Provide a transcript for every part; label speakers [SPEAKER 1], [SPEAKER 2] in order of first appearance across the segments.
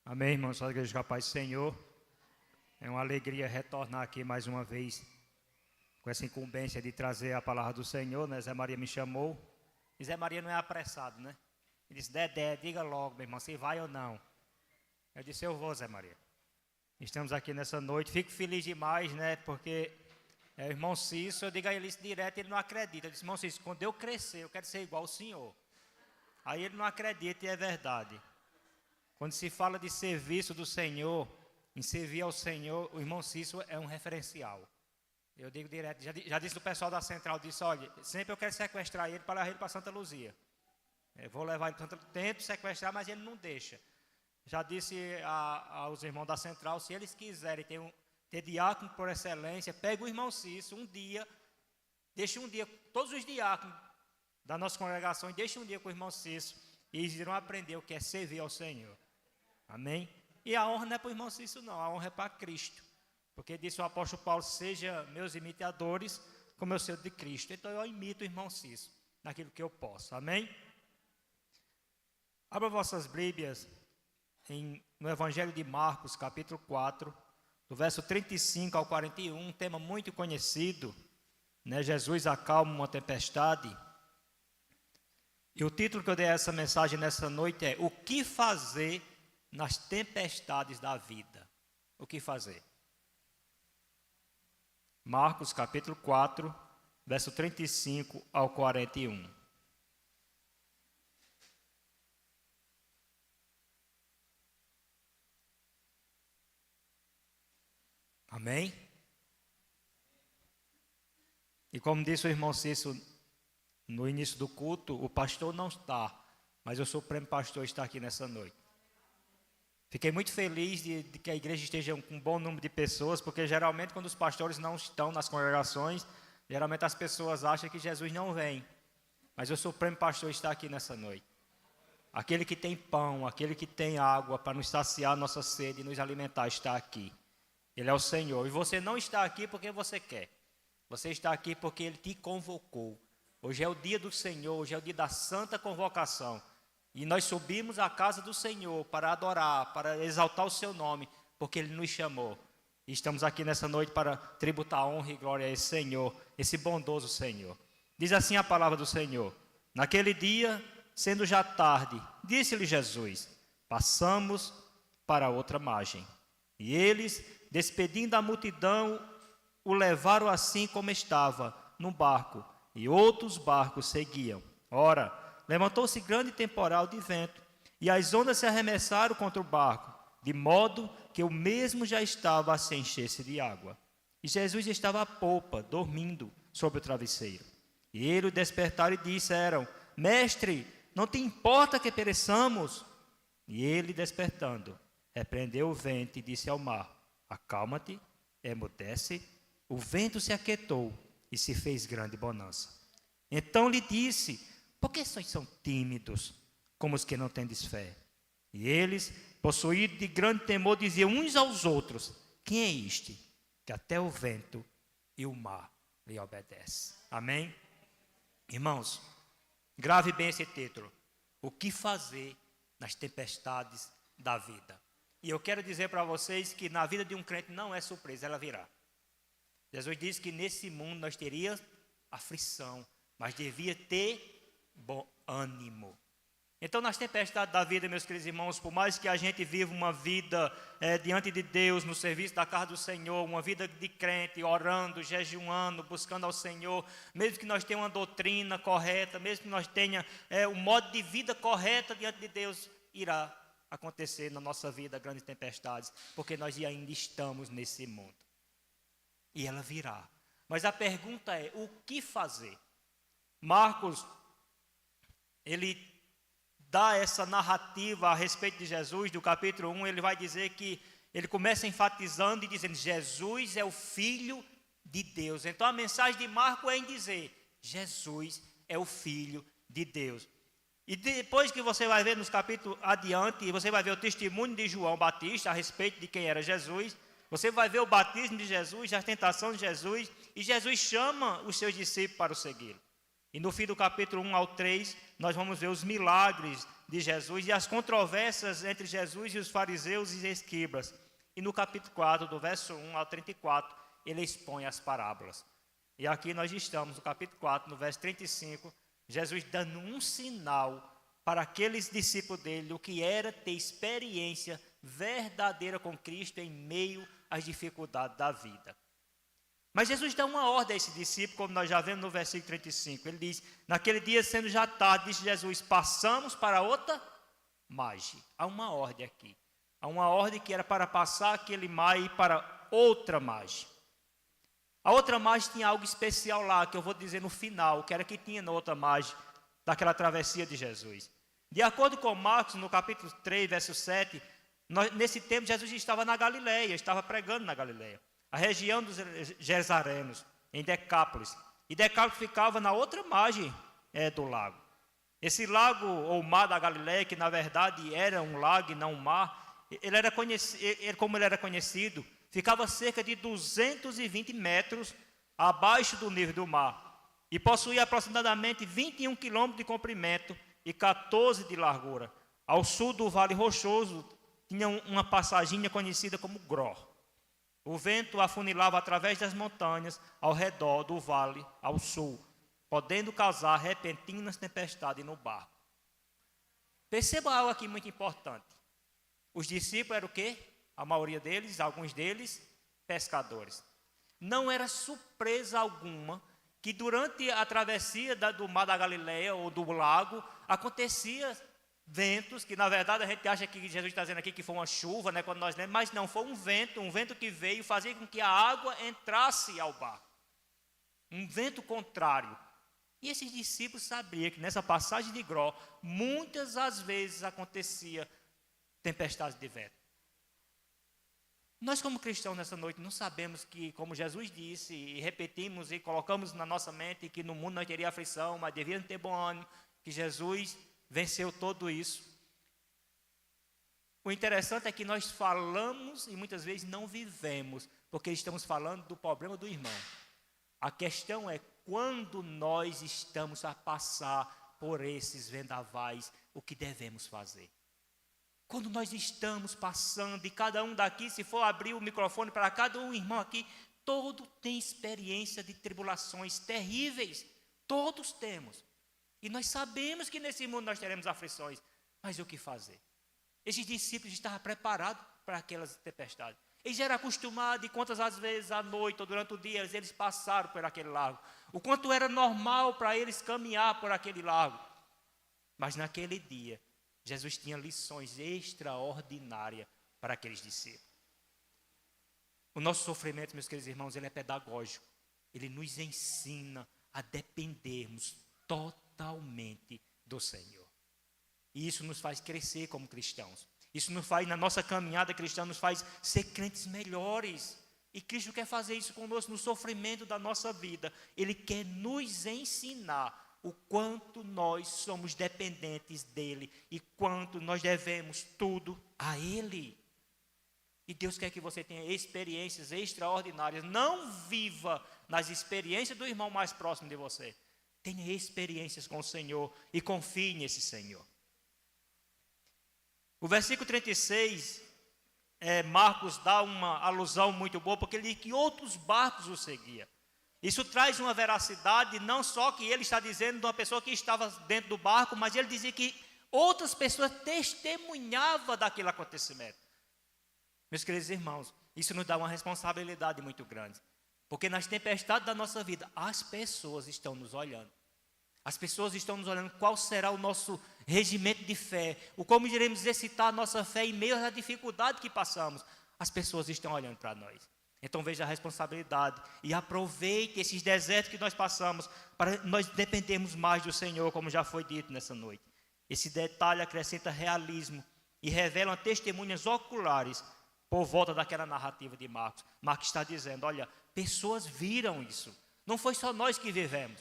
[SPEAKER 1] Amém, irmãos, só a igreja com a paz do Senhor. É uma alegria retornar aqui mais uma vez com essa incumbência de trazer a palavra do Senhor, né? Zé Maria me chamou. E Zé Maria não é apressado, né? Ele disse: Dedé, diga logo, meu irmão, se vai ou não. Eu disse: eu vou, Zé Maria. Estamos aqui nessa noite. Fico feliz demais, né? Porque o irmão Cício, eu digo a ele isso direto, ele não acredita. Eu disse: irmão Cício, quando eu crescer, eu quero ser igual ao senhor. Aí ele não acredita e é verdade. Quando se fala de serviço do Senhor, em servir ao Senhor, o irmão Cício é um referencial. Eu digo direto, já disse o pessoal da central, disse: olha, sempre eu quero sequestrar ele para levar ele para Santa Luzia. Eu vou levar ele para Santa Luzia, tento sequestrar, mas ele não deixa. Já disse aos irmãos da central, se eles quiserem ter diácono por excelência, pega o irmão Cício um dia, deixa um dia, todos os diáconos da nossa congregação, e deixa um dia com o irmão Cício, e eles irão aprender o que é servir ao Senhor. Amém? E a honra não é para o irmão Cício, não, a honra é para Cristo. Porque disse o apóstolo Paulo: seja meus imitadores, como eu sou de Cristo. Então eu imito o irmão Cício naquilo que eu posso. Amém? Abra vossas Bíblias no Evangelho de Marcos, capítulo 4, do verso 35 ao 41, um tema muito conhecido, né? Jesus acalma uma tempestade. E o título que eu dei a essa mensagem nessa noite é: o que fazer nas tempestades da vida? O que fazer? Marcos capítulo 4, verso 35 ao 41. Amém? E como disse o irmão Cício no início do culto, o pastor não está, mas o Supremo Pastor está aqui nessa noite. Fiquei muito feliz de que a igreja esteja com um bom número de pessoas, porque geralmente quando os pastores não estão nas congregações, geralmente as pessoas acham que Jesus não vem. Mas o Supremo Pastor está aqui nessa noite. Aquele que tem pão, aquele que tem água para nos saciar nossa sede e nos alimentar está aqui. Ele é o Senhor. E você não está aqui porque você quer. Você está aqui porque Ele te convocou. Hoje é o dia do Senhor, hoje é o dia da santa convocação. E nós subimos à casa do Senhor para adorar, para exaltar o seu nome, porque Ele nos chamou. E estamos aqui nessa noite para tributar honra e glória a esse Senhor, esse bondoso Senhor. Diz assim a palavra do Senhor: naquele dia, sendo já tarde, disse-lhe Jesus: passamos para outra margem. E eles, despedindo a multidão, o levaram assim como estava, no barco, e outros barcos seguiam. Ora, levantou-se grande temporal de vento, e as ondas se arremessaram contra o barco, de modo que o mesmo já estava a se encher-se de água. E Jesus estava à popa, dormindo sobre o travesseiro. E ele o despertaram e disseram: Mestre, não te importa que pereçamos? E ele, despertando, repreendeu o vento e disse ao mar: acalma-te, emudece. O vento se aquietou e se fez grande bonança. Então lhe disse: por que sois são tímidos, como os que não tendes fé? E eles, possuídos de grande temor, diziam uns aos outros: quem é este, que até o vento e o mar lhe obedecem? Amém? Irmãos, grave bem esse título: o que fazer nas tempestades da vida? E eu quero dizer para vocês que na vida de um crente não é surpresa, ela virá. Jesus disse que nesse mundo nós teríamos aflição, mas devia ter bom ânimo. Então, nas tempestades da vida, meus queridos irmãos, por mais que a gente viva uma vida diante de Deus, no serviço da casa do Senhor, uma vida de crente, orando, jejuando, buscando ao Senhor, mesmo que nós tenhamos uma doutrina correta, mesmo que nós tenhamos um modo de vida correto diante de Deus, irá acontecer na nossa vida grandes tempestades, porque nós ainda estamos nesse mundo. E ela virá. Mas a pergunta é: o que fazer? Marcos, ele dá essa narrativa a respeito de Jesus, do capítulo 1, ele vai dizer que, ele começa enfatizando e dizendo: Jesus é o Filho de Deus. Então a mensagem de Marcos é em dizer: Jesus é o Filho de Deus. E depois que você vai ver nos capítulos adiante, você vai ver o testemunho de João Batista a respeito de quem era Jesus. Você vai ver o batismo de Jesus, a tentação de Jesus, e Jesus chama os seus discípulos para o seguir. E no fim do capítulo 1 ao 3, nós vamos ver os milagres de Jesus e as controvérsias entre Jesus e os fariseus e escribas. E no capítulo 4, do verso 1 ao 34, ele expõe as parábolas. E aqui nós estamos no capítulo 4, no verso 35, Jesus dando um sinal para aqueles discípulos dele, o que era ter experiência verdadeira com Cristo em meio às dificuldades da vida. Mas Jesus dá uma ordem a esse discípulo, como nós já vemos no versículo 35. Ele diz, naquele dia, sendo já tarde, disse Jesus, passamos para outra margem. Há uma ordem aqui. Há uma ordem que era para passar aquele mar e ir para outra margem. A outra margem tinha algo especial lá, que eu vou dizer no final, que era que tinha na outra margem daquela travessia de Jesus. De acordo com Marcos, no capítulo 3, verso 7, nesse tempo Jesus estava na Galileia, estava pregando na Galileia. A região dos Gesarenos, em Decápolis. E Decápolis ficava na outra margem do lago. Esse lago, ou mar da Galileia, que na verdade era um lago e não um mar, como ele era conhecido, ficava cerca de 220 metros abaixo do nível do mar. E possuía aproximadamente 21 quilômetros de comprimento e 14 de largura. Ao sul do Vale Rochoso, tinha uma passaginha conhecida como Gró. O vento afunilava através das montanhas ao redor do vale ao sul, podendo causar repentinas tempestades no barco. Perceba algo aqui muito importante. Os discípulos eram o quê? A maioria deles, alguns deles, pescadores. Não era surpresa alguma que durante a travessia do mar da Galileia ou do lago acontecia ventos, que na verdade a gente acha que Jesus está dizendo aqui que foi uma chuva, né, quando nós lemos, mas não, foi um vento que veio fazer com que a água entrasse ao barco. Um vento contrário. E esses discípulos sabiam que nessa passagem de Gró, muitas das vezes acontecia tempestade de vento. Nós como cristãos nessa noite não sabemos que, como Jesus disse, e repetimos e colocamos na nossa mente que no mundo nós teríamos aflição, mas devíamos ter bom ânimo, que Jesus venceu tudo isso. O interessante é que nós falamos e muitas vezes não vivemos, porque estamos falando do problema do irmão. A questão é quando nós estamos a passar por esses vendavais, o que devemos fazer? Quando nós estamos passando, e cada um daqui, se for abrir o microfone para cada um irmão aqui, todo tem experiência de tribulações terríveis, todos temos. E nós sabemos que nesse mundo nós teremos aflições, mas o que fazer? Esses discípulos estavam preparados para aquelas tempestades. Eles eram acostumados, e quantas às vezes à noite ou durante o dia eles passaram por aquele lago. O quanto era normal para eles caminhar por aquele lago. Mas naquele dia, Jesus tinha lições extraordinárias para aqueles discípulos. O nosso sofrimento, meus queridos irmãos, ele é pedagógico. Ele nos ensina a dependermos totalmente do Senhor. E isso nos faz crescer como cristãos. Isso nos faz, na nossa caminhada cristã, nos faz ser crentes melhores. E Cristo quer fazer isso conosco no sofrimento da nossa vida. Ele quer nos ensinar o quanto nós somos dependentes dEle e quanto nós devemos tudo a Ele. E Deus quer que você tenha experiências extraordinárias. Não viva nas experiências do irmão mais próximo de você. Tenha experiências com o Senhor e confie nesse Senhor. O versículo 36, Marcos dá uma alusão muito boa, porque ele diz que outros barcos o seguiam. Isso traz uma veracidade, não só que ele está dizendo de uma pessoa que estava dentro do barco, mas ele dizia que outras pessoas testemunhavam daquele acontecimento. Meus queridos irmãos, isso nos dá uma responsabilidade muito grande. Porque nas tempestades da nossa vida, as pessoas estão nos olhando. As pessoas estão nos olhando qual será o nosso regimento de fé, o como iremos exercitar a nossa fé em meio à dificuldade que passamos. As pessoas estão olhando para nós. Então veja a responsabilidade e aproveite esses desertos que nós passamos para nós dependermos mais do Senhor, como já foi dito nessa noite. Esse detalhe acrescenta realismo e revela testemunhas oculares por volta daquela narrativa de Marcos. Marcos está dizendo, olha, pessoas viram isso. Não foi só nós que vivemos.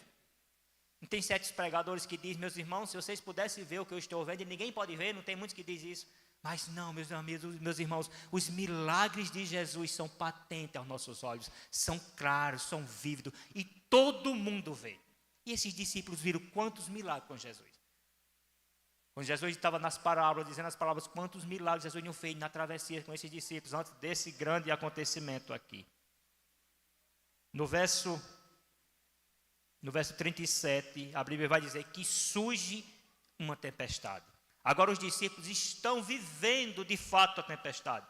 [SPEAKER 1] Não tem certos pregadores que dizem, meus irmãos, se vocês pudessem ver o que eu estou vendo, e ninguém pode ver, não tem muitos que dizem isso. Mas não, meus amigos, meus irmãos, os milagres de Jesus são patentes aos nossos olhos, são claros, são vívidos, e todo mundo vê. E esses discípulos viram quantos milagres com Jesus. Quando Jesus estava nas parábolas, dizendo as palavras, quantos milagres Jesus não fez na travessia com esses discípulos, antes desse grande acontecimento aqui. No verso 37, a Bíblia vai dizer que surge uma tempestade. Agora os discípulos estão vivendo de fato a tempestade.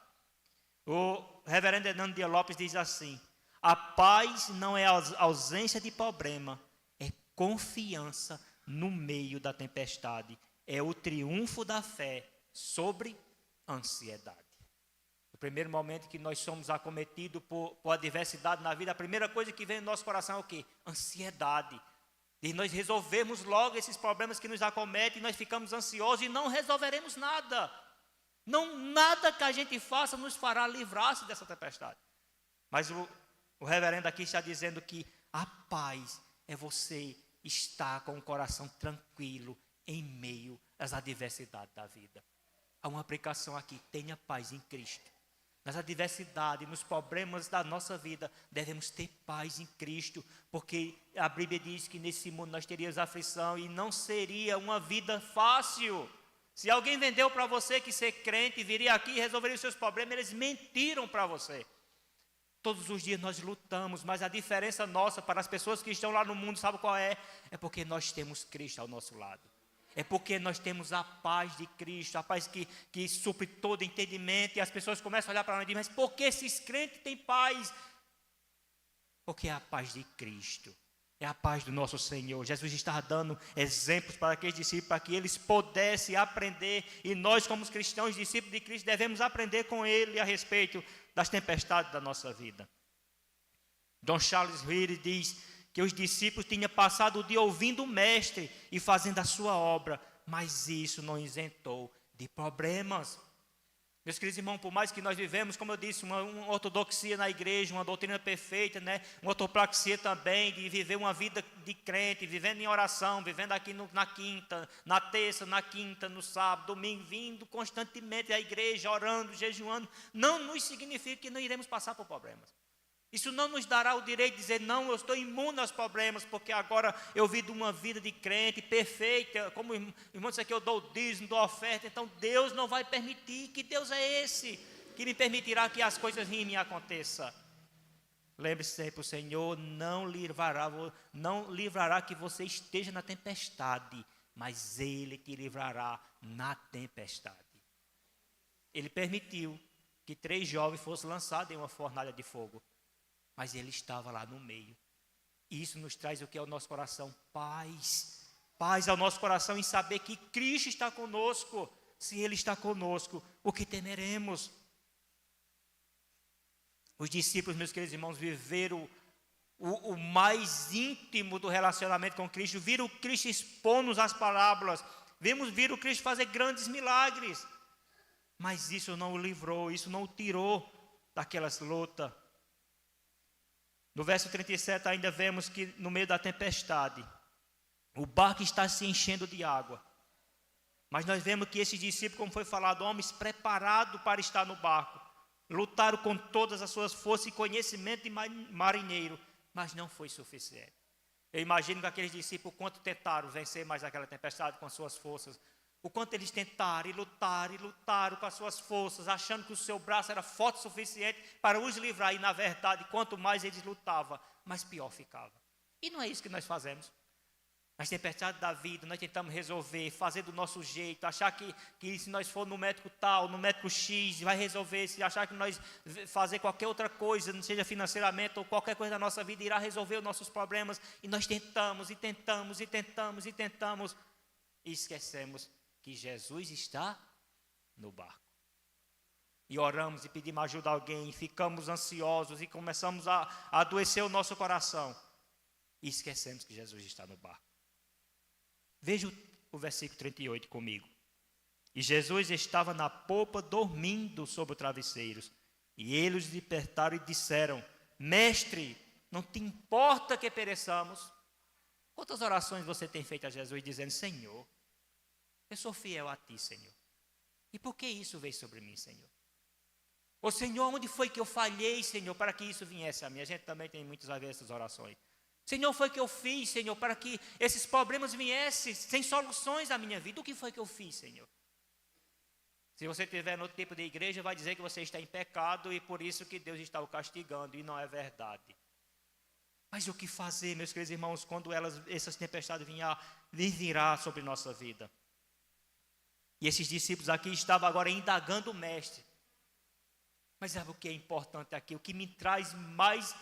[SPEAKER 1] O reverendo Hernando Dias Lopes diz assim: a paz não é ausência de problema, é confiança no meio da tempestade. É o triunfo da fé sobre a ansiedade. No primeiro momento que nós somos acometidos por adversidade na vida, a primeira coisa que vem no nosso coração é o quê? Ansiedade. E nós resolvemos logo esses problemas que nos acometem, e nós ficamos ansiosos e não resolveremos nada. Nada que a gente faça nos fará livrar-se dessa tempestade. Mas o reverendo aqui está dizendo que a paz é você estar com o coração tranquilo em meio às adversidades da vida. Há uma aplicação aqui: tenha paz em Cristo. Nas adversidades, nos problemas da nossa vida, devemos ter paz em Cristo, porque a Bíblia diz que nesse mundo nós teríamos aflição e não seria uma vida fácil. Se alguém vendeu para você que ser crente viria aqui e resolveria os seus problemas, eles mentiram para você. Todos os dias nós lutamos, mas a diferença nossa para as pessoas que estão lá no mundo, sabe qual é? É porque nós temos Cristo ao nosso lado. É porque nós temos a paz de Cristo, a paz que supre todo entendimento, e as pessoas começam a olhar para nós e dizem: mas por que esses crentes têm paz? Porque é a paz de Cristo, é a paz do nosso Senhor. Jesus está dando exemplos para aqueles discípulos, para que eles pudessem aprender, e nós como cristãos, discípulos de Cristo, devemos aprender com Ele a respeito das tempestades da nossa vida. John Charles Riley diz que os discípulos tinham passado o dia ouvindo o mestre e fazendo a sua obra, mas isso não isentou de problemas. Meus queridos irmãos, por mais que nós vivemos, como eu disse, uma ortodoxia na igreja, uma doutrina perfeita, né? Uma ortopraxia também, de viver uma vida de crente, vivendo em oração, vivendo aqui na quinta, na terça, na quinta, no sábado, domingo, vindo constantemente à igreja, orando, jejuando, não nos significa que não iremos passar por problemas. Isso não nos dará o direito de dizer: não, eu estou imune aos problemas, porque agora eu vivo uma vida de crente perfeita, como irmão disse aqui, eu dou o dízimo, dou a oferta, então Deus não vai permitir. Que Deus é esse que me permitirá que as coisas em mim aconteçam? Lembre-se sempre, o Senhor não livrará que você esteja na tempestade, mas Ele te livrará na tempestade. Ele permitiu que 3 jovens fossem lançados em uma fornalha de fogo, mas Ele estava lá no meio. E isso nos traz o que é o nosso coração? Paz. Paz ao nosso coração em saber que Cristo está conosco. Se Ele está conosco, o que temeremos? Os discípulos, meus queridos irmãos, viveram o mais íntimo do relacionamento com Cristo. Viram Cristo expor-nos as parábolas. Viram Cristo fazer grandes milagres. Mas isso não o livrou, isso não o tirou daquelas lutas. No verso 37 ainda vemos que no meio da tempestade, o barco está se enchendo de água. Mas nós vemos que esses discípulos, como foi falado, homens preparados para estar no barco, lutaram com todas as suas forças e conhecimento de marinheiro, mas não foi suficiente. Eu imagino que aqueles discípulos, quanto tentaram vencer mais aquela tempestade com as suas forças, o quanto eles tentaram e lutaram com as suas forças, achando que o seu braço era forte o suficiente para os livrar. E na verdade, quanto mais eles lutavam, mais pior ficava. E não é isso que nós fazemos. Nas tempestades da vida, nós tentamos resolver, fazer do nosso jeito, achar que se nós for no médico tal, no médico X, vai resolver. Se achar que nós fazer qualquer outra coisa, não seja financeiramente ou qualquer coisa da nossa vida, irá resolver os nossos problemas. E nós tentamos e esquecemos que Jesus está no barco. E oramos e pedimos ajuda a alguém, e ficamos ansiosos e começamos a adoecer o nosso coração. E esquecemos que Jesus está no barco. Veja o versículo 38 comigo. E Jesus estava na popa dormindo sobre os travesseiros. E eles o despertaram e disseram: Mestre, não te importa que pereçamos? Quantas orações você tem feito a Jesus dizendo: Senhor, eu sou fiel a Ti, Senhor. E por que isso veio sobre mim, Senhor? Ô Senhor, onde foi que eu falhei, Senhor, para que isso viesse a mim? A gente também tem muitas vezes essas orações. Senhor, foi o que eu fiz, Senhor, para que esses problemas viessem sem soluções à minha vida. O que foi que eu fiz, Senhor? Se você estiver no tipo de igreja, vai dizer que você está em pecado e por isso que Deus está o castigando, e não é verdade. Mas o que fazer, meus queridos irmãos, quando essas tempestades virá sobre nossa vida? E esses discípulos aqui estavam agora indagando o mestre. Mas sabe o que é importante aqui? O que me traz mais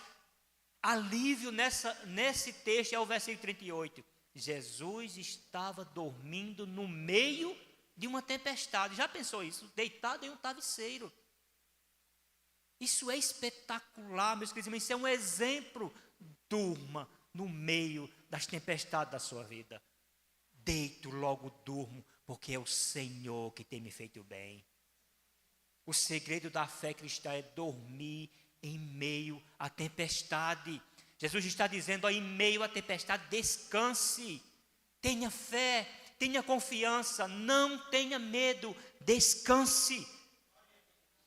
[SPEAKER 1] alívio nesse texto é o versículo 38. Jesus estava dormindo no meio de uma tempestade. Já pensou isso? Deitado em um travesseiro. Isso é espetacular, meus queridos irmãos. Isso é um exemplo. Durma no meio das tempestades da sua vida. Deito, logo durmo, porque é o Senhor que tem me feito bem. O segredo da fé cristã é dormir em meio à tempestade. Jesus está dizendo, em meio à tempestade, descanse. Tenha fé, tenha confiança, não tenha medo, descanse.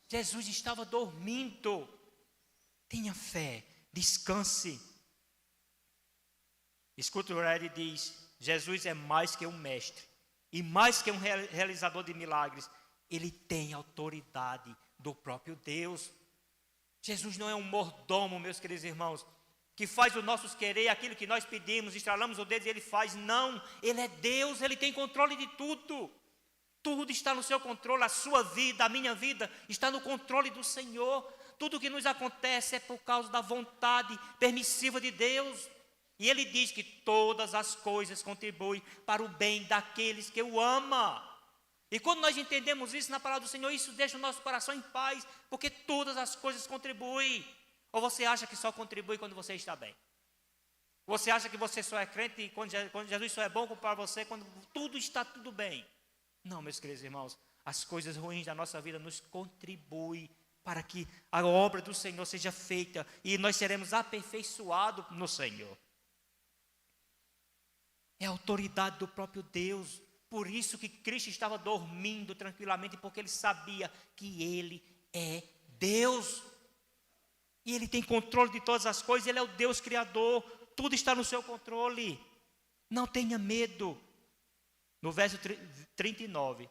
[SPEAKER 1] Jesus estava dormindo. Tenha fé, descanse. Escuta, o Red diz, Jesus é mais que um mestre, e mais que um realizador de milagres, ele tem autoridade do próprio Deus. Jesus não é um mordomo, meus queridos irmãos, que faz os nossos querer, aquilo que nós pedimos, estralamos o dedo e ele faz. Não, ele é Deus, ele tem controle de tudo. Tudo está no seu controle, a sua vida, a minha vida, está no controle do Senhor. Tudo que nos acontece é por causa da vontade permissiva de Deus. E ele diz que todas as coisas contribuem para o bem daqueles que o amam. E quando nós entendemos isso na palavra do Senhor, isso deixa o nosso coração em paz, porque todas as coisas contribuem. Ou você acha que só contribui quando você está bem? Você acha que você só é crente e quando Jesus só é bom para você quando tudo está tudo bem? Não, meus queridos irmãos, as coisas ruins da nossa vida nos contribuem para que a obra do Senhor seja feita e nós seremos aperfeiçoados no Senhor. É a autoridade do próprio Deus. Por isso que Cristo estava dormindo tranquilamente, porque ele sabia que ele é Deus. E ele tem controle de todas as coisas, ele é o Deus Criador, tudo está no seu controle. Não tenha medo. No verso 39,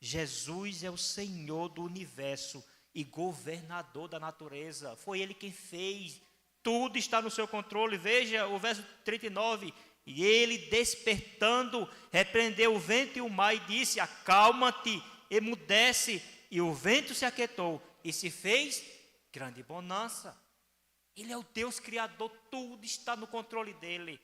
[SPEAKER 1] Jesus é o Senhor do universo e governador da natureza. Foi ele quem fez, tudo está no seu controle. Veja o verso 39. E ele, despertando, repreendeu o vento e o mar e disse, acalma-te, emudece. E o vento se aquietou e se fez grande bonança. Ele é o Deus Criador, tudo está no controle dele.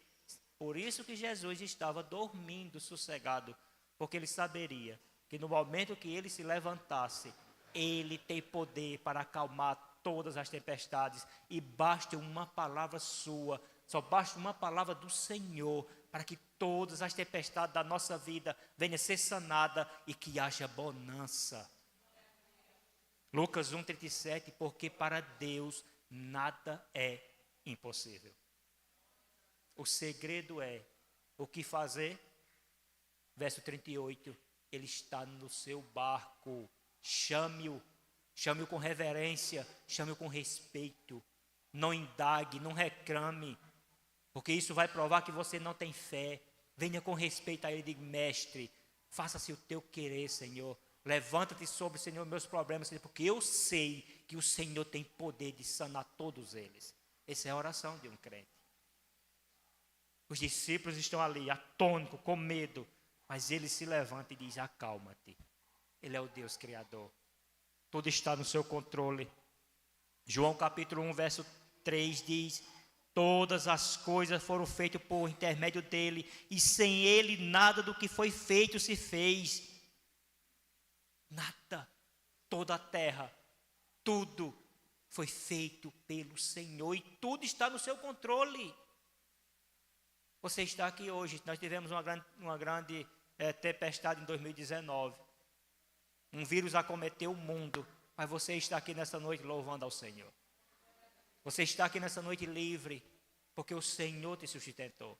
[SPEAKER 1] Por isso que Jesus estava dormindo sossegado, porque ele saberia que no momento que ele se levantasse, ele tem poder para acalmar todas as tempestades. E basta uma palavra sua, só basta uma palavra do Senhor para que todas as tempestades da nossa vida venham a ser sanadas e que haja bonança. Lucas 1,37, porque para Deus nada é impossível. O segredo é o que fazer. Verso 38, ele está no seu barco, chame-o com reverência, chame-o com respeito. Não indague, não reclame, porque isso vai provar que você não tem fé. Venha com respeito a ele e diga, mestre, faça-se o teu querer, Senhor. Levanta-te sobre, Senhor, meus problemas, porque eu sei que o Senhor tem poder de sanar todos eles. Essa é a oração de um crente. Os discípulos estão ali, atônicos, com medo, mas ele se levanta e diz, acalma-te. Ele é o Deus Criador. Tudo está no seu controle. João capítulo 1, verso 3 diz, todas as coisas foram feitas por intermédio dele, e sem ele nada do que foi feito se fez. Nada, toda a terra, tudo foi feito pelo Senhor, e tudo está no seu controle. Você está aqui hoje, nós tivemos uma grande tempestade em 2019. Um vírus acometeu o mundo, mas você está aqui nessa noite louvando ao Senhor. Você está aqui nessa noite livre, porque o Senhor te sustentou.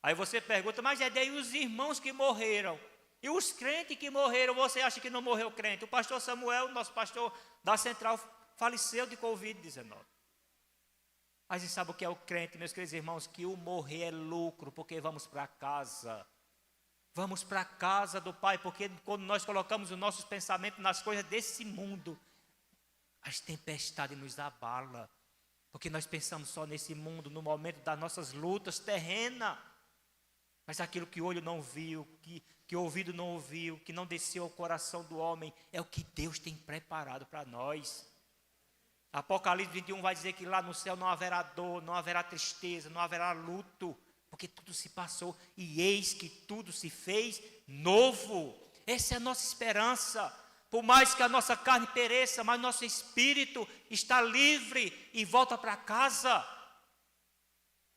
[SPEAKER 1] Aí você pergunta, mas é daí os irmãos que morreram? E os crentes que morreram, você acha que não morreu crente? O pastor Samuel, nosso pastor da Central, faleceu de Covid-19. Mas e sabe o que é o crente, meus queridos irmãos? Que o morrer é lucro, porque vamos para casa. Vamos para a casa do Pai, porque quando nós colocamos os nossos pensamentos nas coisas desse mundo, as tempestades nos abalam. Porque nós pensamos só nesse mundo, no momento das nossas lutas terrenas. Mas aquilo que o olho não viu, que o ouvido não ouviu, que não desceu ao coração do homem, é o que Deus tem preparado para nós. Apocalipse 21 vai dizer que lá no céu não haverá dor, não haverá tristeza, não haverá luto, porque tudo se passou e eis que tudo se fez novo. Essa é a nossa esperança. Por mais que a nossa carne pereça, mas nosso espírito está livre e volta para casa.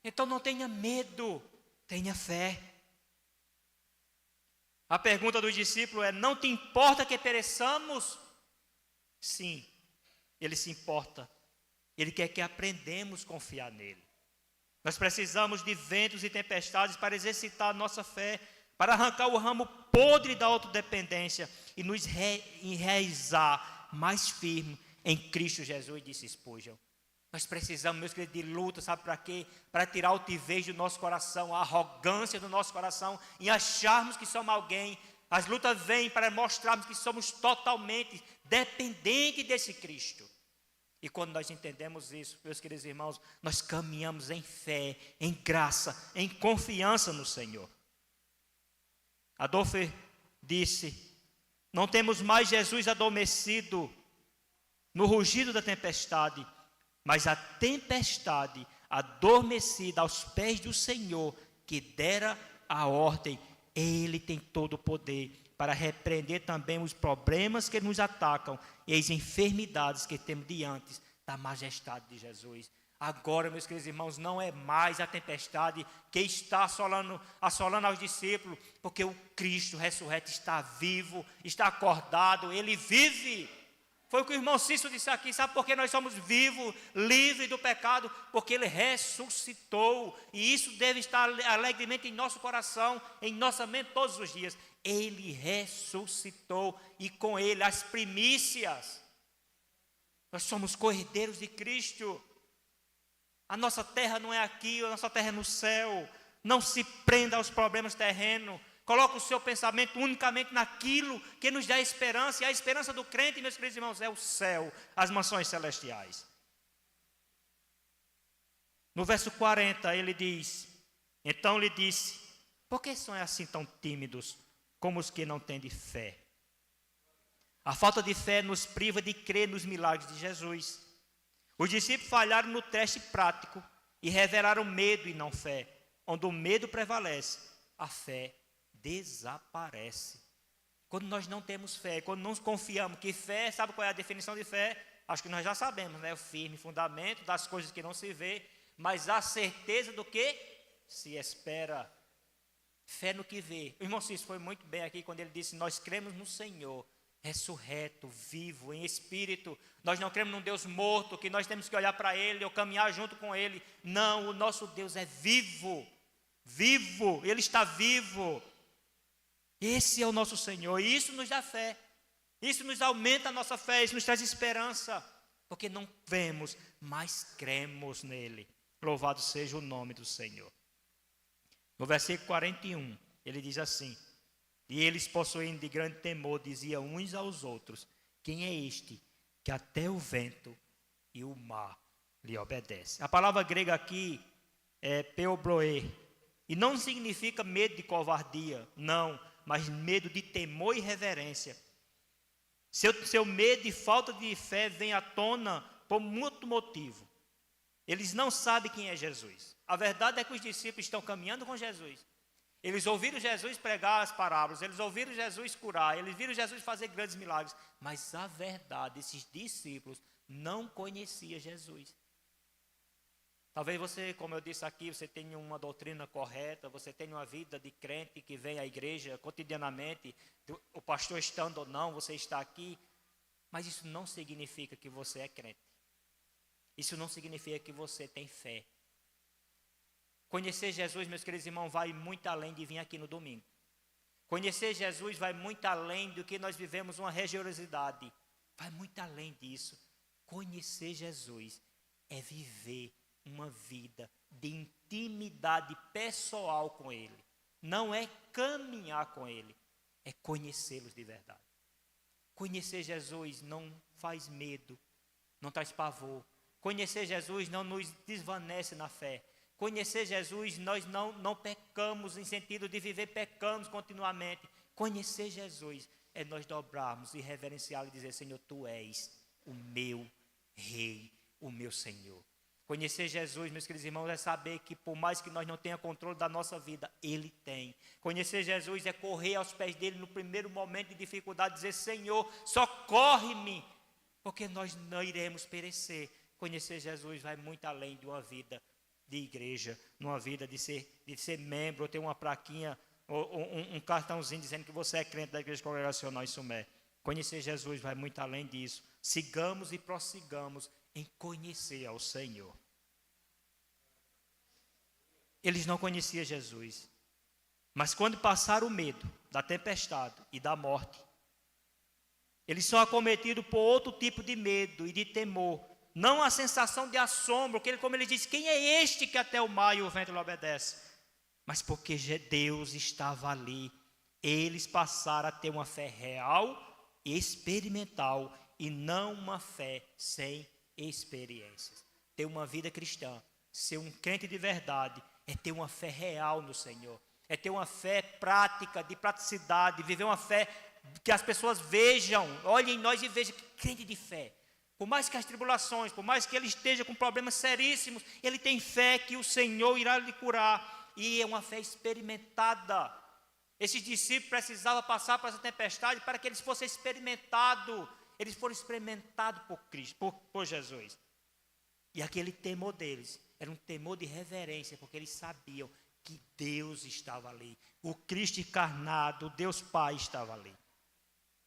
[SPEAKER 1] Então não tenha medo, tenha fé. A pergunta do discípulo é: não te importa que pereçamos? Sim, ele se importa. Ele quer que aprendamos a confiar nele. Nós precisamos de ventos e tempestades para exercitar a nossa fé, para arrancar o ramo podre da autodependência e nos enraizar mais firme em Cristo Jesus, disse Spurgeon. Nós precisamos, meus queridos, de luta, sabe para quê? Para tirar a altivez do nosso coração, a arrogância do nosso coração, e acharmos que somos alguém. As lutas vêm para mostrarmos que somos totalmente dependentes desse Cristo. E quando nós entendemos isso, meus queridos irmãos, nós caminhamos em fé, em graça, em confiança no Senhor. Adolfo disse: não temos mais Jesus adormecido no rugido da tempestade, mas a tempestade adormecida aos pés do Senhor, que dera a ordem. Ele tem todo o poder para repreender também os problemas que nos atacam e as enfermidades que temos diante da majestade de Jesus. Agora, meus queridos irmãos, não é mais a tempestade que está assolando aos discípulos, porque o Cristo ressurreto está vivo, está acordado, Ele vive. Foi o que o irmão Cícero disse aqui. Sabe por que nós somos vivos, livres do pecado? Porque Ele ressuscitou. E isso deve estar alegremente em nosso coração, em nossa mente todos os dias. Ele ressuscitou e com Ele as primícias. Nós somos cordeiros de Cristo. A nossa terra não é aqui, a nossa terra é no céu. Não se prenda aos problemas terrenos. Coloque o seu pensamento unicamente naquilo que nos dá esperança. E a esperança do crente, meus queridos irmãos, é o céu, as mansões celestiais. No verso 40 ele diz: então lhe disse, por que são assim tão tímidos como os que não têm de fé? A falta de fé nos priva de crer nos milagres de Jesus. Os discípulos falharam no teste prático e revelaram medo e não fé. Onde o medo prevalece, a fé desaparece. Quando nós não temos fé, quando não confiamos, que fé, sabe qual é a definição de fé? Acho que nós já sabemos, né? O firme fundamento das coisas que não se vê, mas a certeza do que se espera. Fé no que vê. O irmão Cícero foi muito bem aqui quando ele disse: nós cremos no Senhor, ressurreto, vivo, em espírito. Nós não cremos num Deus morto, que nós temos que olhar para Ele ou caminhar junto com Ele. Não, o nosso Deus é vivo, vivo, Ele está vivo. Esse é o nosso Senhor, e isso nos dá fé, isso nos aumenta a nossa fé, isso nos traz esperança, porque não vemos, mas cremos nele. Louvado seja o nome do Senhor. No versículo 41, ele diz assim: e eles, possuindo de grande temor, diziam uns aos outros: quem é este que até o vento e o mar lhe obedecem? A palavra grega aqui é peobroe, e não significa medo de covardia, não, mas medo de temor e reverência. Seu medo e falta de fé vem à tona por muito motivo. Eles não sabem quem é Jesus. A verdade é que os discípulos estão caminhando com Jesus. Eles ouviram Jesus pregar as parábolas, eles ouviram Jesus curar, eles viram Jesus fazer grandes milagres. Mas a verdade, esses discípulos não conheciam Jesus. Talvez você, como eu disse aqui, você tenha uma doutrina correta, você tenha uma vida de crente que vem à igreja cotidianamente, o pastor estando ou não, você está aqui, mas isso não significa que você é crente. Isso não significa que você tem fé. Conhecer Jesus, meus queridos irmãos, vai muito além de vir aqui no domingo. Conhecer Jesus vai muito além do que nós vivemos uma religiosidade. Vai muito além disso. Conhecer Jesus é viver uma vida de intimidade pessoal com Ele. Não é caminhar com Ele, é conhecê-los de verdade. Conhecer Jesus não faz medo, não traz pavor. Conhecer Jesus não nos desvanece na fé. Conhecer Jesus, nós não pecamos em sentido de viver pecando continuamente. Conhecer Jesus é nós dobrarmos e reverenciá-lo e dizer: Senhor, Tu és o meu Rei, o meu Senhor. Conhecer Jesus, meus queridos irmãos, é saber que por mais que nós não tenhamos controle da nossa vida, Ele tem. Conhecer Jesus é correr aos pés dEle no primeiro momento de dificuldade, dizer: Senhor, socorre-me, porque nós não iremos perecer. Conhecer Jesus vai muito além de uma vida de igreja, numa vida de ser membro, ou ter uma plaquinha, ou um cartãozinho dizendo que você é crente da igreja congregacional em Sumé. Conhecer Jesus vai muito além disso. Sigamos e prossigamos em conhecer ao Senhor. Eles não conheciam Jesus, mas quando passaram o medo da tempestade e da morte, eles são acometidos por outro tipo de medo e de temor. Não a sensação de assombro, como ele diz: quem é este que até o mar e o vento lhe obedece? Mas porque Deus estava ali, eles passaram a ter uma fé real e experimental, e não uma fé sem experiências. Ter uma vida cristã, ser um crente de verdade, é ter uma fé real no Senhor, é ter uma fé prática, de praticidade, viver uma fé que as pessoas vejam, olhem em nós e vejam que crente de fé. Por mais que as tribulações, por mais que ele esteja com problemas seríssimos, ele tem fé que o Senhor irá lhe curar. E é uma fé experimentada. Esses discípulos precisavam passar por essa tempestade para que eles fossem experimentados. Eles foram experimentados por Cristo, por Jesus. E aquele temor deles era um temor de reverência, porque eles sabiam que Deus estava ali. O Cristo encarnado, o Deus Pai estava ali.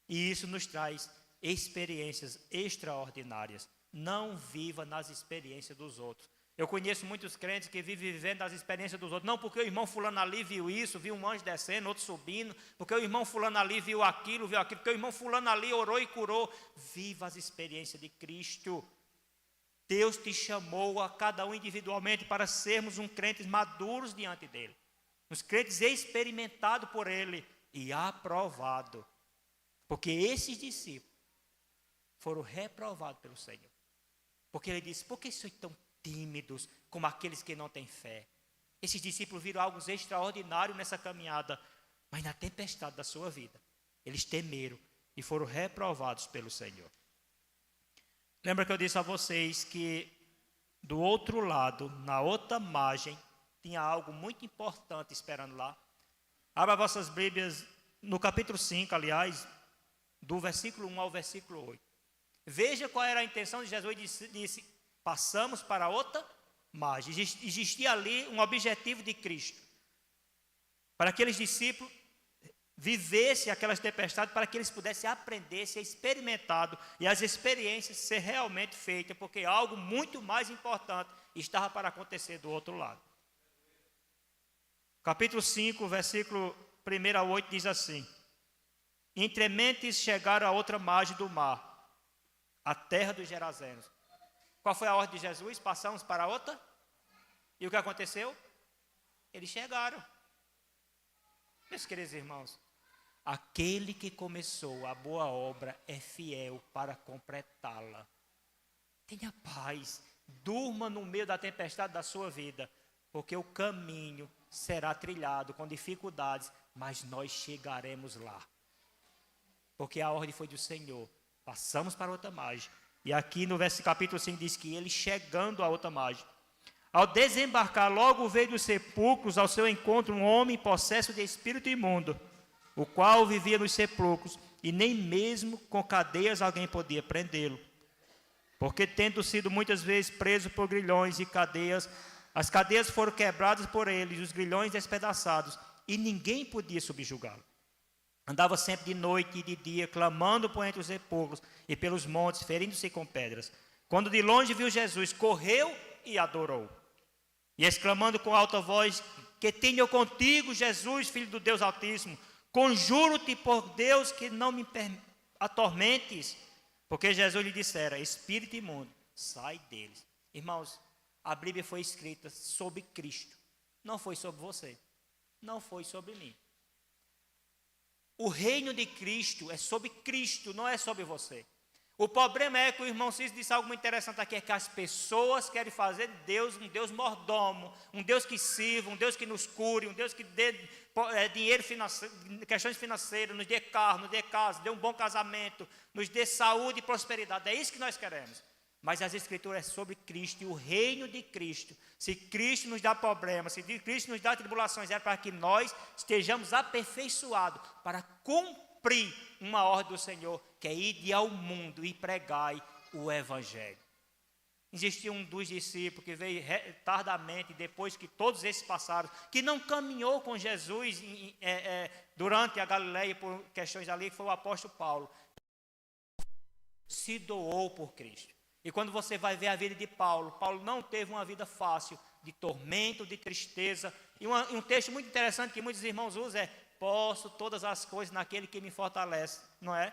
[SPEAKER 1] E isso nos traz experiências extraordinárias. Não viva nas experiências dos outros. Eu conheço muitos crentes que vivem vivendo das experiências dos outros. Não porque o irmão fulano ali viu isso, viu um anjo descendo, outro subindo. Porque o irmão fulano ali viu aquilo. Porque o irmão fulano ali orou e curou. Viva as experiências de Cristo. Deus te chamou a cada um individualmente para sermos um crentes maduros diante dEle. Uns crentes experimentados por Ele e aprovados. Porque esses discípulos foram reprovados pelo Senhor. Porque Ele disse: por que sois tão tímidos como aqueles que não têm fé? Esses discípulos viram algo extraordinário nessa caminhada, mas na tempestade da sua vida, eles temeram e foram reprovados pelo Senhor. Lembra que eu disse a vocês que do outro lado, na outra margem, tinha algo muito importante esperando lá? Abra vossas Bíblias no capítulo 5, aliás, do versículo 1 ao versículo 8. Veja qual era a intenção de Jesus. Disse: passamos para outra margem. Existia ali um objetivo de Cristo, para aqueles discípulos vivessem aquelas tempestades, para que eles pudessem aprender, ser experimentado e as experiências ser realmente feitas, porque algo muito mais importante estava para acontecer do outro lado. Capítulo 5, versículo 1 a 8 diz assim: entre mentes chegaram a outra margem do mar, a terra dos Gerazenos. Qual foi a ordem de Jesus? Passamos para outra. E o que aconteceu? Eles chegaram. Meus queridos irmãos, aquele que começou a boa obra é fiel para completá-la. Tenha paz, durma no meio da tempestade da sua vida, porque o caminho será trilhado com dificuldades, mas nós chegaremos lá. Porque a ordem foi do Senhor. Passamos para outra margem. E aqui no capítulo 5 diz que ele, chegando a outra margem, ao desembarcar, logo veio dos sepulcros ao seu encontro um homem possesso de espírito imundo, o qual vivia nos sepulcros, e nem mesmo com cadeias alguém podia prendê-lo. Porque tendo sido muitas vezes preso por grilhões e cadeias, as cadeias foram quebradas por ele, e os grilhões despedaçados, e ninguém podia subjugá-lo. Andava sempre de noite e de dia, clamando por entre os sepulcros e pelos montes, ferindo-se com pedras. Quando de longe viu Jesus, correu e adorou. E exclamando com alta voz: que tenho eu contigo, Jesus, Filho do Deus Altíssimo? Conjuro-te por Deus que não me atormentes. Porque Jesus lhe dissera: espírito imundo, sai deles. Irmãos, A Bíblia foi escrita sobre Cristo. Não foi sobre você. Não foi sobre mim. O reino de Cristo é sobre Cristo, não é sobre você. O problema é que o irmão Cícero disse algo muito interessante aqui, é que as pessoas querem fazer de Deus um Deus mordomo, um Deus que sirva, um Deus que nos cure, um Deus que dê dinheiro financeiro, questões financeiras, nos dê carro, nos dê casa, dê um bom casamento, nos dê saúde e prosperidade. É isso que nós queremos. Mas as Escrituras é sobre Cristo e o reino de Cristo. Se Cristo nos dá problemas, se Cristo nos dá tribulações, é para que nós estejamos aperfeiçoados para cumprir uma ordem do Senhor, que é ir ao mundo e pregai o Evangelho. Existia um dos discípulos que veio tardamente, depois que todos esses passaram, que não caminhou com Jesus durante a Galileia por questões ali, que foi o apóstolo Paulo. Se doou por Cristo. E quando você vai ver a vida de Paulo, Paulo não teve uma vida fácil, de tormento, de tristeza. E um texto muito interessante que muitos irmãos usam é: posso todas as coisas naquele que me fortalece, não é?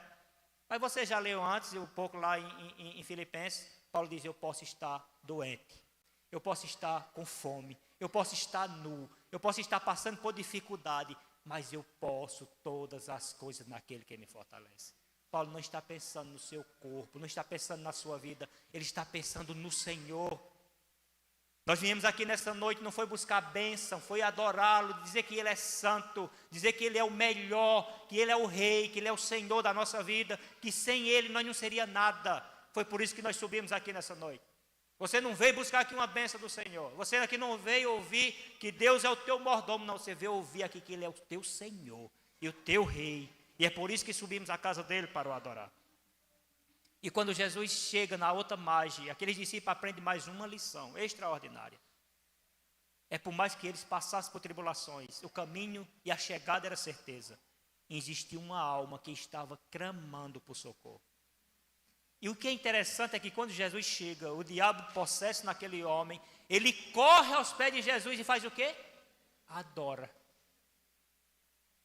[SPEAKER 1] Mas você já leu antes, um pouco lá em Filipenses, Paulo diz: eu posso estar doente, eu posso estar com fome, eu posso estar nu, eu posso estar passando por dificuldade, mas eu posso todas as coisas naquele que me fortalece. Paulo não está pensando no seu corpo, não está pensando na sua vida, ele está pensando no Senhor. Nós viemos aqui nessa noite, não foi buscar bênção, foi adorá-lo, dizer que Ele é santo, dizer que Ele é o melhor, que Ele é o Rei, que Ele é o Senhor da nossa vida, que sem Ele nós não seria nada. Foi por isso que nós subimos aqui nessa noite. Você não veio buscar aqui uma bênção do Senhor, você aqui não veio ouvir que Deus é o teu mordomo, não, você veio ouvir aqui que Ele é o teu Senhor e o teu Rei. E é por isso que subimos à casa dele para o adorar. E quando Jesus chega na outra margem, aqueles discípulos aprendem mais uma lição extraordinária. É por mais que eles passassem por tribulações, o caminho e a chegada era certeza. Existia uma alma que estava clamando por socorro. E o que é interessante é que quando Jesus chega, o diabo possesso naquele homem, ele corre aos pés de Jesus e faz o quê? Adora.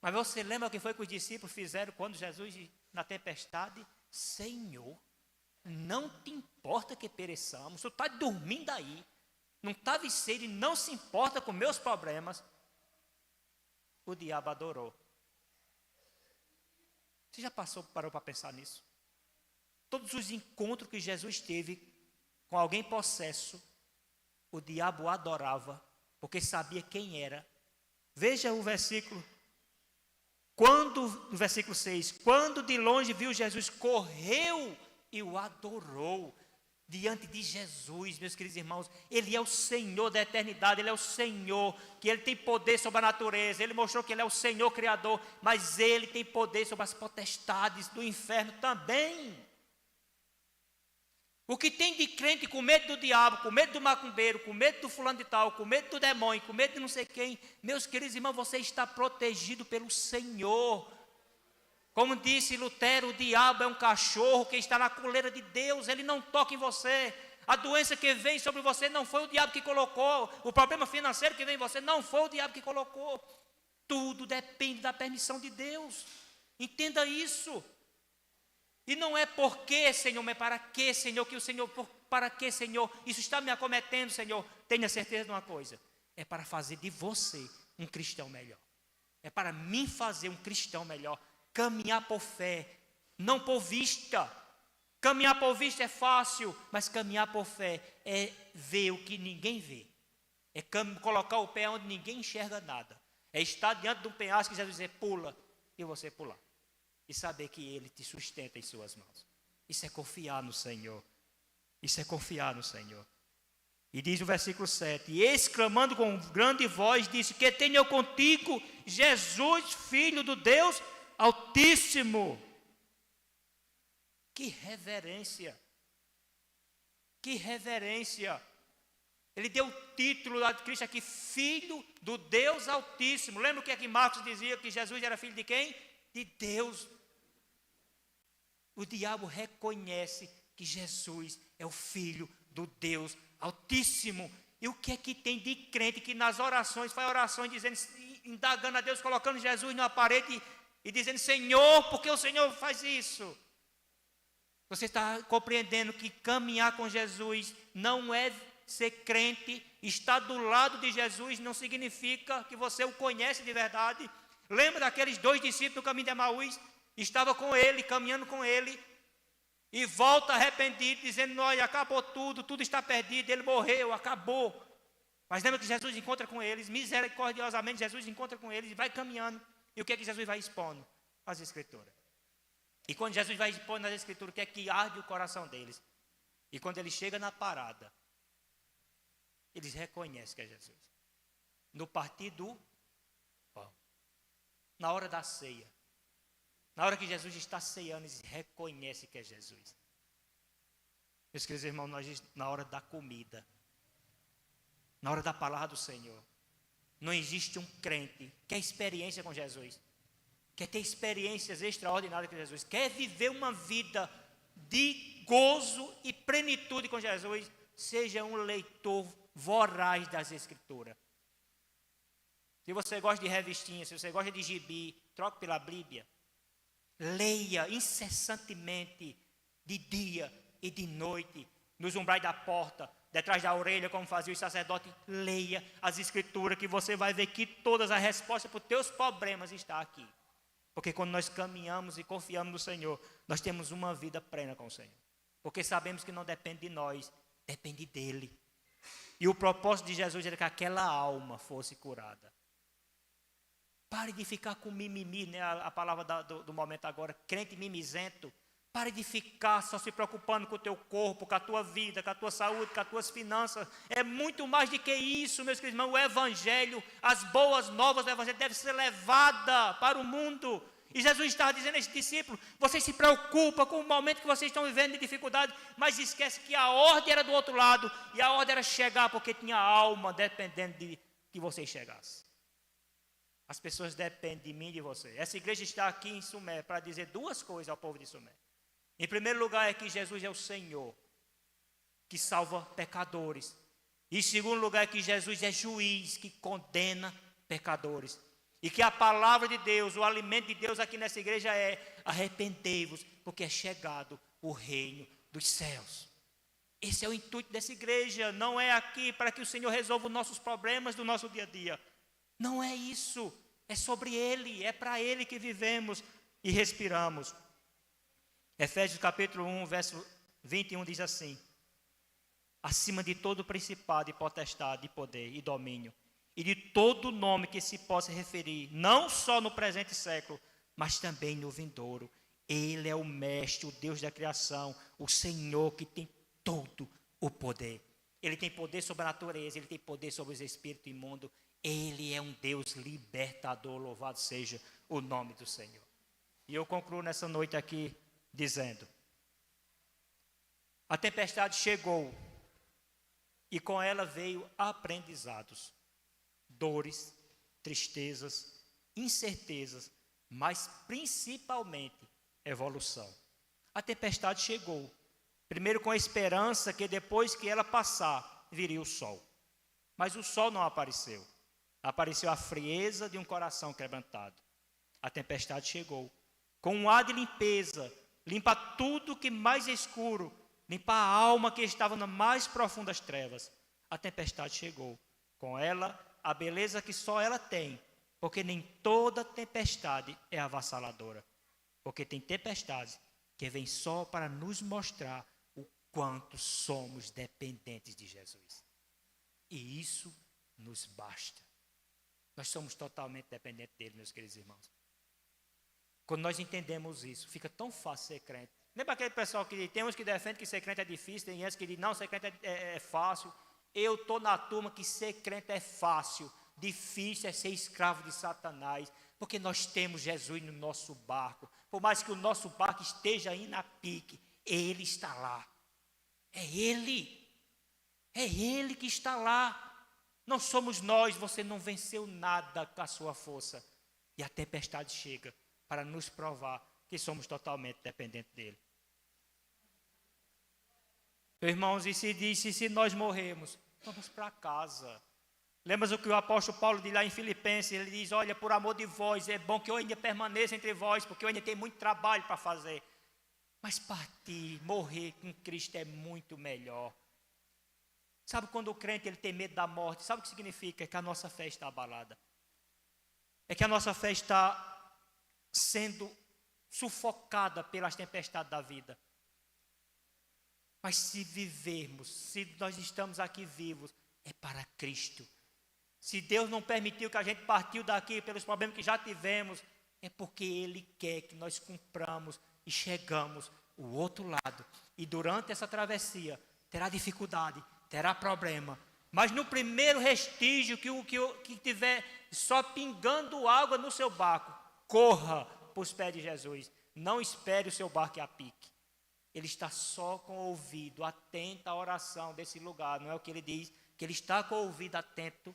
[SPEAKER 1] Mas você lembra o que foi que os discípulos fizeram quando Jesus, na tempestade? Senhor, não te importa que pereçamos, tu está dormindo aí, não está sede, não se importa com meus problemas. O diabo adorou. Você já parou para pensar nisso? Todos os encontros que Jesus teve com alguém possesso, o diabo adorava, porque sabia quem era. Veja o versículo. No versículo 6, quando de longe viu Jesus, correu e o adorou diante de Jesus, meus queridos irmãos. Ele é o Senhor da eternidade, Ele é o Senhor, que Ele tem poder sobre a natureza, Ele mostrou que Ele é o Senhor Criador, mas Ele tem poder sobre as potestades do inferno também. O que tem de crente com medo do diabo, com medo do macumbeiro, com medo do fulano de tal, com medo do demônio, com medo de não sei quem, meus queridos irmãos, você está protegido pelo Senhor. Como disse Lutero, o diabo é um cachorro que está na coleira de Deus, ele não toca em você. A doença que vem sobre você não foi o diabo que colocou, o problema financeiro que vem em você não foi o diabo que colocou. Tudo depende da permissão de Deus. Entenda isso. E não é porque, Senhor, mas para que, Senhor, que o Senhor, para que, Senhor, isso está me acometendo, Senhor. Tenha certeza de uma coisa, é para fazer de você um cristão melhor. É para mim fazer um cristão melhor, caminhar por fé, não por vista. Caminhar por vista é fácil, mas caminhar por fé é ver o que ninguém vê. É colocar o pé onde ninguém enxerga nada. É estar diante de um penhasco e Jesus dizer, pula, e você pular. E saber que Ele te sustenta em suas mãos. Isso é confiar no Senhor. Isso é confiar no Senhor. E diz o versículo 7, e exclamando com grande voz, disse, que tenho eu contigo, Jesus, Filho do Deus Altíssimo. Que reverência. Que reverência. Ele deu o título de Cristo aqui, Filho do Deus Altíssimo. Lembra o que é que Marcos dizia, que Jesus era filho de quem? De Deus. O diabo reconhece que Jesus é o Filho do Deus Altíssimo. E o que é que tem de crente que nas orações, faz orações dizendo, indagando a Deus, colocando Jesus na parede e dizendo, Senhor, por que o Senhor faz isso? Você está compreendendo que caminhar com Jesus não é ser crente, estar do lado de Jesus, não significa que você o conhece de verdade. Lembra daqueles 2 discípulos do caminho de Emaús? Estava com ele, caminhando com ele, e volta arrependido, dizendo: olha, acabou tudo, tudo está perdido, ele morreu, acabou. Mas lembra que Jesus encontra com eles, misericordiosamente Jesus encontra com eles e vai caminhando. E o que é que Jesus vai expondo? As Escrituras. E quando Jesus vai expondo nas Escrituras, o que é que arde o coração deles? E quando ele chega na parada, eles reconhecem que é Jesus. No partir do pão, na hora da ceia, na hora que Jesus está ceando, eles reconhecem que é Jesus. Meus queridos irmãos, na hora da comida, na hora da palavra do Senhor, não existe um crente que quer experiência com Jesus, quer ter experiências extraordinárias com Jesus, quer viver uma vida de gozo e plenitude com Jesus, seja um leitor voraz das Escrituras. Se você gosta de revistinha, se você gosta de gibi, troque pela Bíblia. Leia incessantemente, de dia e de noite, nos umbrais da porta, detrás da orelha, como fazia o sacerdote. Leia as Escrituras, que você vai ver que todas as respostas para os teus problemas estão aqui. Porque quando nós caminhamos e confiamos no Senhor, nós temos uma vida plena com o Senhor. Porque sabemos que não depende de nós, depende dEle. E o propósito de Jesus era que aquela alma fosse curada. Pare de ficar com mimimi, né? A palavra do momento agora, crente mimizento. Pare de ficar só se preocupando com o teu corpo, com a tua vida, com a tua saúde, com as tuas finanças. É muito mais do que isso, meus queridos irmãos. O Evangelho, as boas novas do Evangelho devem ser levadas para o mundo. E Jesus estava dizendo a esses discípulos: vocês se preocupam com o momento que vocês estão vivendo de dificuldade, mas esquece que a ordem era do outro lado, e a ordem era chegar, porque tinha alma dependendo de que vocês chegassem. As pessoas dependem de mim e de você. Essa igreja está aqui em Sumé para dizer 2 coisas ao povo de Sumé. Em primeiro lugar, é que Jesus é o Senhor, que salva pecadores. E em segundo lugar, é que Jesus é juiz, que condena pecadores. E que a palavra de Deus, o alimento de Deus aqui nessa igreja é: arrependei-vos, porque é chegado o reino dos céus. Esse é o intuito dessa igreja. Não é aqui para que o Senhor resolva os nossos problemas do nosso dia a dia. Não é isso. É sobre Ele, é para Ele que vivemos e respiramos. Efésios capítulo 1, verso 21 diz assim: acima de todo principado e potestade, e poder e domínio, e de todo nome que se possa referir, não só no presente século, mas também no vindouro. Ele é o mestre, o Deus da criação, o Senhor que tem todo o poder. Ele tem poder sobre a natureza, Ele tem poder sobre os espíritos imundos. Ele é um Deus libertador, louvado seja o nome do Senhor. E eu concluo nessa noite aqui dizendo: a tempestade chegou e com ela veio aprendizados, dores, tristezas, incertezas, mas principalmente evolução. A tempestade chegou, primeiro com a esperança que depois que ela passar, viria o sol. Mas o sol não apareceu. Apareceu a frieza de um coração quebrantado. A tempestade chegou com um ar de limpeza, limpa tudo que mais escuro, limpa a alma que estava nas mais profundas trevas. A tempestade chegou, com ela a beleza que só ela tem, porque nem toda tempestade é avassaladora, porque tem tempestades que vêm só para nos mostrar o quanto somos dependentes de Jesus. E isso nos basta. Nós somos totalmente dependentes dele, meus queridos irmãos. Quando nós entendemos isso, fica tão fácil ser crente. Lembra aquele pessoal que tem uns que defendem que ser crente é difícil, tem outros que dizem não, ser crente é fácil. Eu estou na turma que ser crente é fácil, difícil é ser escravo de Satanás, porque nós temos Jesus no nosso barco. Por mais que o nosso barco esteja aí na pique, Ele está lá. É Ele que está lá. Não somos nós, você não venceu nada com a sua força. E a tempestade chega para nos provar que somos totalmente dependentes dele. Irmãos, e se nós morrermos, vamos para casa. Lembra o que o apóstolo Paulo diz lá em Filipenses? Ele diz: olha, por amor de vós, é bom que eu ainda permaneça entre vós, porque eu ainda tenho muito trabalho para fazer. Mas partir, morrer com Cristo é muito melhor. Sabe quando o crente ele tem medo da morte? Sabe o que significa? É que a nossa fé está abalada. É que a nossa fé está sendo sufocada pelas tempestades da vida. Mas se vivermos, se nós estamos aqui vivos, é para Cristo. Se Deus não permitiu que a gente partiu daqui pelos problemas que já tivemos, é porque Ele quer que nós cumpramos e chegamos ao outro lado. E durante essa travessia, terá dificuldade, terá problema. Mas no primeiro restígio que tiver só pingando água no seu barco, corra para os pés de Jesus. Não espere o seu barco a pique. Ele está só com o ouvido atento à oração desse lugar. Não é o que ele diz, que ele está com o ouvido atento,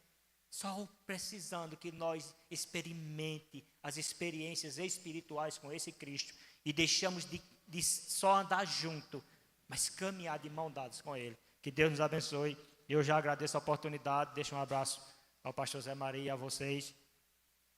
[SPEAKER 1] só precisando que nós experimente as experiências espirituais com esse Cristo e deixamos de só andar junto, mas caminhar de mão dadas com Ele. Que Deus nos abençoe. Eu já agradeço a oportunidade. Deixo um abraço ao pastor Zé Maria e a vocês.